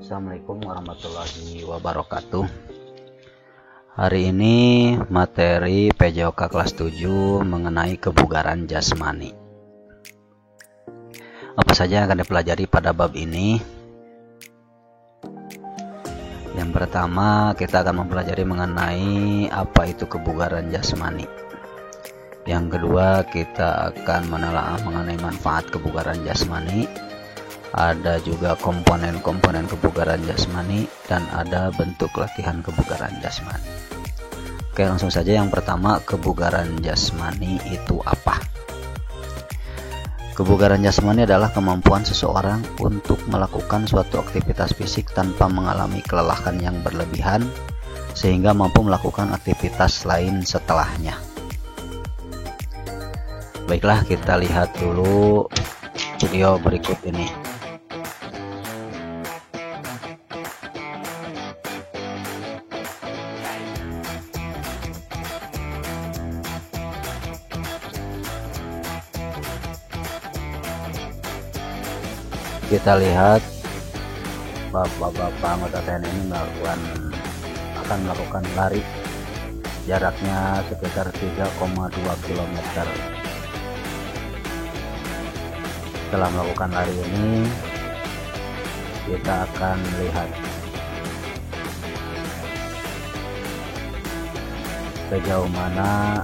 Assalamualaikum warahmatullahi wabarakatuh. Hari ini materi PJOK kelas 7 mengenai kebugaran jasmani. Apa saja yang akan dipelajari pada bab ini? Yang pertama, kita akan mempelajari mengenai apa itu kebugaran jasmani. Yang kedua, kita akan menelaah mengenai manfaat kebugaran jasmani. Ada juga komponen-komponen kebugaran jasmani dan ada bentuk latihan kebugaran jasmani. Oke, langsung saja. Yang pertama, kebugaran jasmani itu apa? Kebugaran jasmani adalah kemampuan seseorang untuk melakukan suatu aktivitas fisik tanpa mengalami kelelahan yang berlebihan sehingga mampu melakukan aktivitas lain setelahnya. Baiklah, kita lihat dulu video berikut ini. Kita lihat bapak-bapak anggota TNI ini akan melakukan lari jaraknya sekitar 3,2 km. Setelah melakukan lari ini, kita akan lihat sejauh mana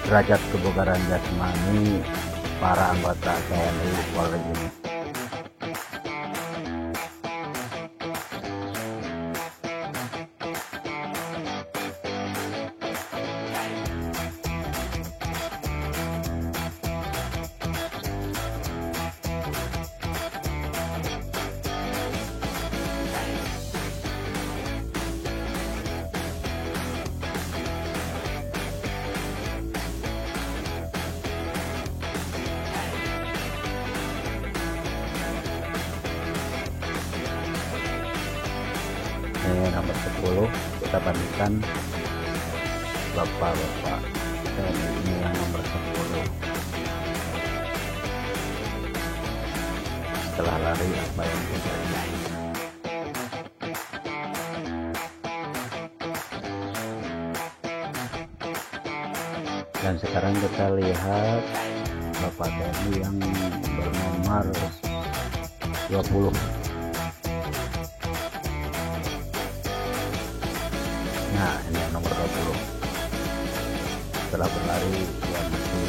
derajat kebugaran jasmani para anggota TNI Polri ini. Ini nomor 10, kita bandingkan bapak-bapak TNI ini yang nomor 10. Setelah lari apa yang terjadi? Dan sekarang kita lihat bapak TNI yang bernomor 20. Nah, ini yang nomor 20. Setelah berlari, dia masih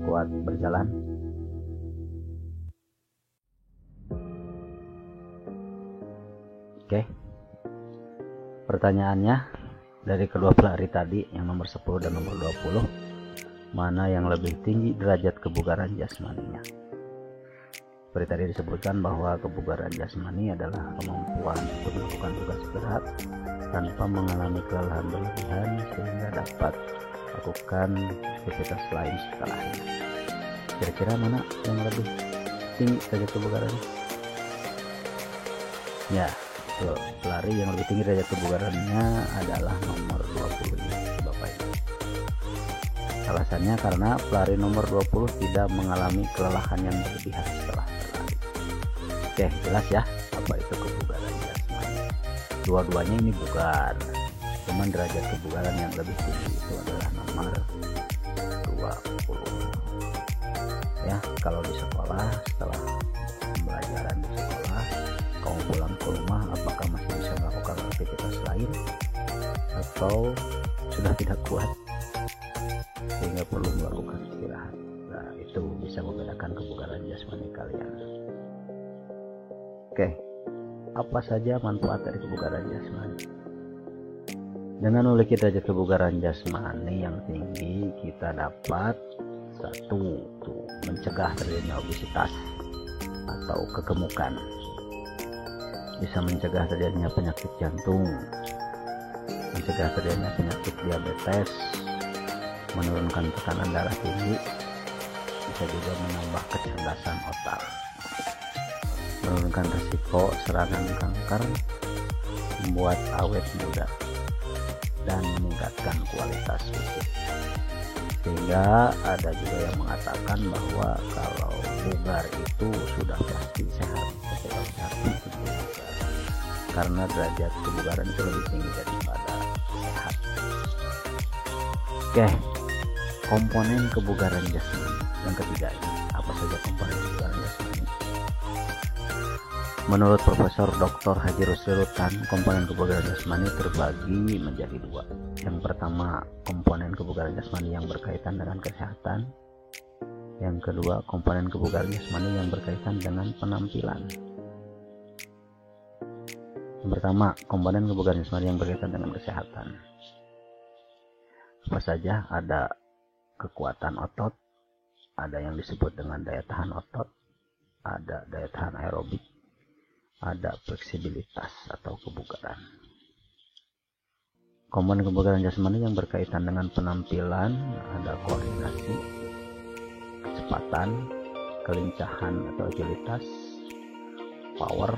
kuat berjalan. Oke. Pertanyaannya, dari kedua pelari tadi, yang nomor 10 dan nomor 20, mana yang lebih tinggi derajat kebugaran jasmaninya? Seperti tadi disebutkan bahwa kebugaran jasmani adalah kemampuan untuk melakukan tugas berat tanpa mengalami kelelahan berlebihan sehingga dapat melakukan aktivitas lain setelahnya. Kira-kira mana yang lebih tinggi derajat kebugaran? Ya, pelari yang lebih tinggi derajat kebugarannya adalah nomor 20 ini, Bapak Ibu. Alasannya karena pelari nomor 20 tidak mengalami kelelahan yang berlebihan setelah berlari. Oke, jelas ya apa itu kebugaran jasmani. Dua-duanya ini bugar, cuman derajat kebugaran yang lebih tinggi itu adalah nomor 20. Ya, kalau di sekolah, setelah pembelajaran di sekolah, kamu pulang ke rumah, apakah masih bisa melakukan aktivitas lain atau sudah tidak kuat sehingga perlu melakukan istirahat? Nah, itu bisa membedakan kebugaran jasmani kalian. Oke, apa saja manfaat dari kebugaran jasmani? Dengan memiliki derajat kebugaran jasmani yang tinggi, kita dapat satu, mencegah terjadinya obesitas atau kegemukan, bisa mencegah terjadinya penyakit jantung, mencegah terjadinya penyakit diabetes, menurunkan tekanan darah tinggi, bisa juga menambah kecerdasan otak, menurunkan risiko serangan kanker, membuat awet muda, dan meningkatkan kualitas fisik. Sehingga ada juga yang mengatakan bahwa kalau bugar itu sudah pasti sehat, karena derajat kebugaran itu lebih tinggi daripada sehat. Oke, komponen kebugaran jasmani yang ketiga ini, apa saja komponen kebugaran jasmani? Menurut Profesor Dr. Haji Rusli Rutan, komponen kebugaran jasmani terbagi menjadi dua. Yang pertama, komponen kebugaran jasmani yang berkaitan dengan kesehatan. Yang kedua, komponen kebugaran jasmani yang berkaitan dengan penampilan. Yang pertama, komponen kebugaran jasmani yang berkaitan dengan kesehatan. Apa saja? Ada kekuatan otot, ada yang disebut dengan daya tahan otot, ada daya tahan aerobik, ada fleksibilitas atau kebugaran. Komponen kebugaran jasmani yang berkaitan dengan penampilan ada koordinasi, kecepatan, kelincahan atau agilitas, power,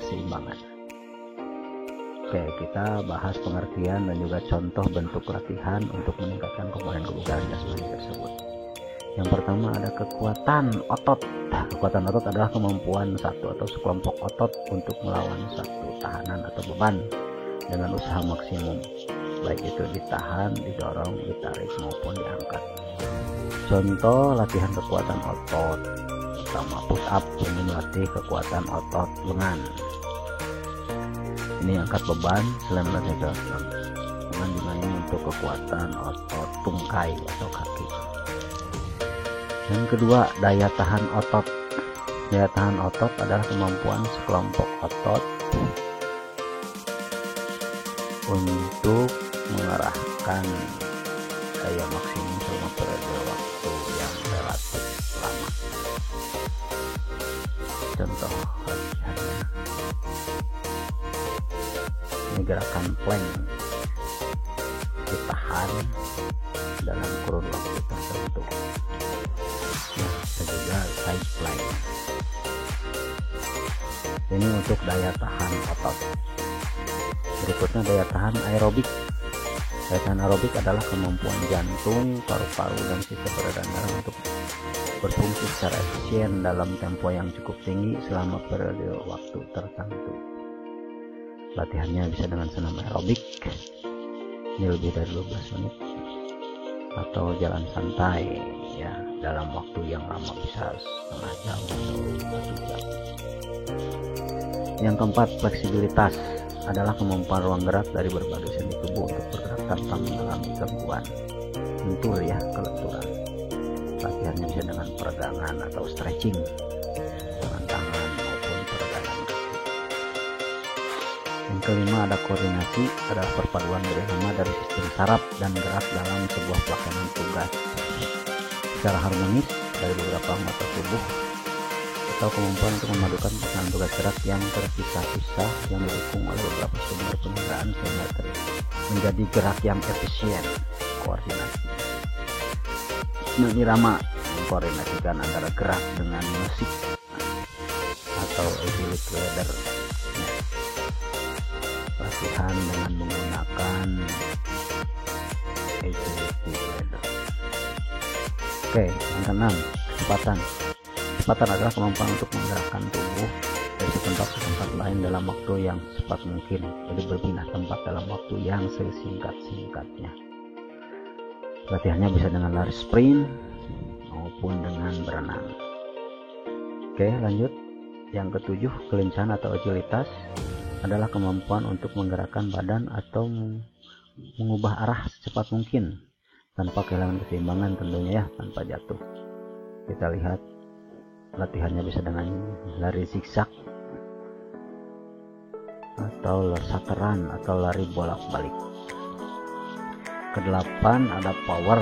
keseimbangan. Oke, kita bahas pengertian dan juga contoh bentuk latihan untuk meningkatkan komponen kebugaran jasmani tersebut. Yang pertama ada kekuatan otot. Kekuatan otot adalah kemampuan satu atau sekelompok otot untuk melawan satu tahanan atau beban dengan usaha maksimum, baik itu ditahan, didorong, ditarik maupun diangkat. Contoh latihan kekuatan otot pertama, push up. Ini melatih kekuatan otot lengan. Ini angkat beban selain melatih lengan juga ini untuk kekuatan otot tungkai atau kaki. Yang kedua, daya tahan otot. Daya tahan otot adalah kemampuan sekelompok otot untuk mengerahkan daya maksimum selama periode waktu yang relatif lama. Contoh latihannya, ini gerakan plank, ditahan dalam kurun waktu tertentu. Bisa juga side plank. Ini untuk daya tahan otot. Berikutnya daya tahan aerobik. Daya tahan aerobik adalah kemampuan jantung, paru-paru, dan sistem peredaran darah untuk berfungsi secara efisien dalam tempo yang cukup tinggi selama periode waktu tertentu. Latihannya bisa dengan senam aerobik, ini lebih dari 12 menit, atau jalan santai ya dalam waktu yang lama, bisa setengah jam atau 1 jam. Yang keempat, fleksibilitas adalah kemampuan ruang gerak dari berbagai sendi tubuh untuk bergerak tanpa mengalami gangguan. Lentur ya, kelenturan. Latihannya bisa dengan peregangan atau stretching dengan tangan maupun peregangan kaki. Yang kelima ada koordinasi, adalah perpaduan bersama dari sistem saraf dan gerak dalam sebuah pelaksanaan tugas secara harmonis dari beberapa anggota tubuh, atau kemampuan untuk memadukan pelaksanaan tugas gerak yang terpisah-pisah yang didukung oleh beberapa sumber pengendalian sehingga menjadi gerak yang efisien. Koordinasi irama mengkoordinasikan antara gerak dengan musik atau agility ladder. Latihan dengan menggunakan agility ladder. Oke, yang keenam, kecepatan. Kecepatan adalah kemampuan untuk menggerakkan tubuh dari tempat ke tempat lain dalam waktu yang cepat mungkin, jadi berpindah tempat dalam waktu yang sesingkat-singkatnya. Latihannya bisa dengan lari sprint maupun dengan berenang. Oke, lanjut. Yang ketujuh, kelincahan atau agilitas adalah kemampuan untuk menggerakkan badan atau mengubah arah secepat mungkin tanpa kehilangan keseimbangan tentunya ya, tanpa jatuh. Kita lihat latihannya bisa dengan lari zigzag atau sateran atau lari bolak-balik. Kedelapan ada power.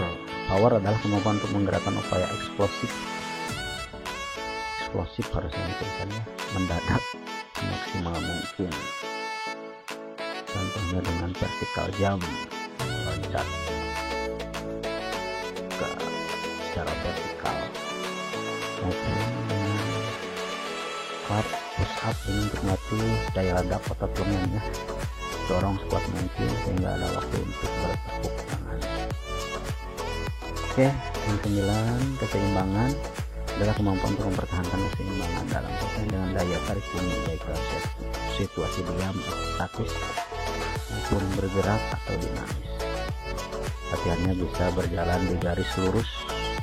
Power adalah kemampuan untuk menggerakkan upaya eksplosif. Eksplosif harusnya tulisannya mendadak maksimal mungkin. Contohnya dengan vertical jump, loncat ke secara vertikal, maupun dengan squat, push up ini untuk melatih daya ledak otot lengannya. Dorong sekuat mungkin sehingga ada waktu untuk bertepuk tangan. Oke, yang ke-9, keseimbangan adalah kemampuan untuk mempertahankan keseimbangan dalam proses dengan daya tarik bumi, baik dalam situasi diam, statis, maupun bergerak atau dinamis. Latihannya bisa berjalan di garis lurus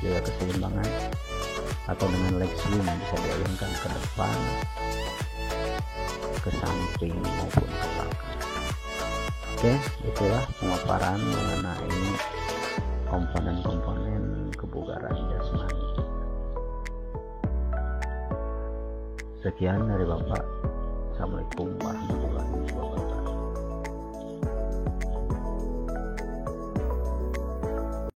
jaga keseimbangan, atau dengan leg swing bisa diayunkan ke depan, ke samping maupun ke belakang. Oke, itulah pemaparan mengenai komponen-komponen kebugaran jasmani. Sekian dari Bapak. Assalamualaikum warahmatullahi wabarakatuh.